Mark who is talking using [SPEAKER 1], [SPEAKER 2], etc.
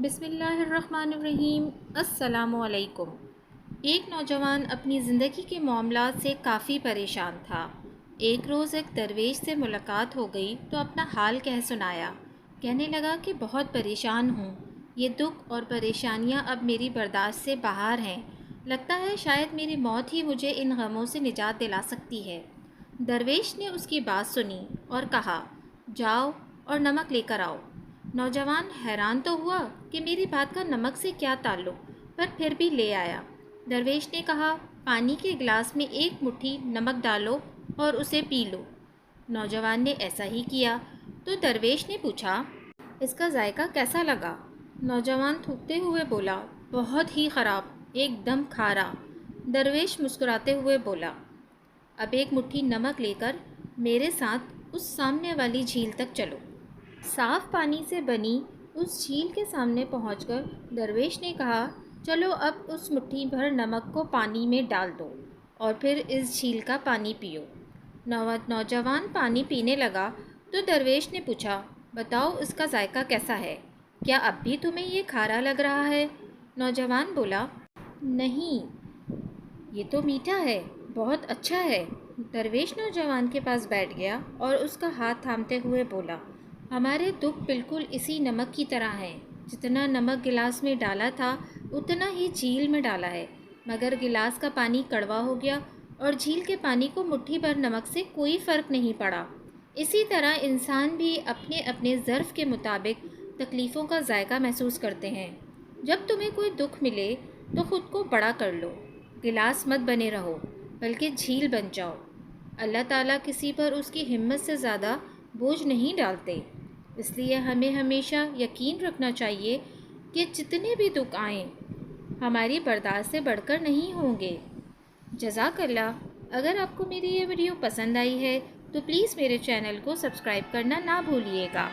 [SPEAKER 1] بسم اللہ الرحمن الرحیم۔ السلام علیکم۔ ایک نوجوان اپنی زندگی کے معاملات سے کافی پریشان تھا۔ ایک روز ایک درویش سے ملاقات ہو گئی تو اپنا حال کہہ سنایا۔ کہنے لگا کہ بہت پریشان ہوں، یہ دکھ اور پریشانیاں اب میری برداشت سے باہر ہیں۔ لگتا ہے شاید میری موت ہی مجھے ان غموں سے نجات دلا سکتی ہے۔ درویش نے اس کی بات سنی اور کہا، جاؤ اور نمک لے کر آؤ۔ نوجوان حیران تو ہوا کہ میری بات کا نمک سے کیا تعلق، پر پھر بھی لے آیا۔ درویش نے کہا، پانی کے گلاس میں ایک مٹھی نمک ڈالو اور اسے پی لو۔ نوجوان نے ایسا ہی کیا تو درویش نے پوچھا، اس کا ذائقہ کیسا لگا؟ نوجوان تھوکتے ہوئے بولا، بہت ہی خراب، ایک دم کھارا۔ درویش مسکراتے ہوئے بولا، اب ایک مٹھی نمک لے کر میرے ساتھ اس سامنے والی جھیل تک چلو۔ صاف پانی سے بنی اس جھیل کے سامنے پہنچ کر درویش نے کہا، چلو اب اس مٹھی بھر نمک کو پانی میں ڈال دو اور پھر اس جھیل کا پانی پیو۔ نوجوان پانی پینے لگا تو درویش نے پوچھا، بتاؤ اس کا ذائقہ کیسا ہے؟ کیا اب بھی تمہیں یہ کھارا لگ رہا ہے؟ نوجوان بولا، نہیں، یہ تو میٹھا ہے، بہت اچھا ہے۔ درویش نوجوان کے پاس بیٹھ گیا اور اس کا ہاتھ تھامتے ہوئے بولا، ہمارے دکھ بالکل اسی نمک کی طرح ہیں۔ جتنا نمک گلاس میں ڈالا تھا اتنا ہی جھیل میں ڈالا ہے، مگر گلاس کا پانی کڑوا ہو گیا اور جھیل کے پانی کو مٹھی بھر نمک سے کوئی فرق نہیں پڑا۔ اسی طرح انسان بھی اپنے اپنے ظرف کے مطابق تکلیفوں کا ذائقہ محسوس کرتے ہیں۔ جب تمہیں کوئی دکھ ملے تو خود کو بڑا کر لو، گلاس مت بنے رہو بلکہ جھیل بن جاؤ۔ اللہ تعالیٰ کسی پر اس کی ہمت سے زیادہ بوجھ نہیں ڈالتے، اس لیے ہمیں ہمیشہ یقین رکھنا چاہیے کہ جتنے بھی دکھ آئیں ہماری برداشت سے بڑھ کر نہیں ہوں گے۔ جزاک اللہ۔ اگر آپ کو میری یہ ویڈیو پسند آئی ہے تو پلیز میرے چینل کو سبسکرائب کرنا نہ بھولیے گا۔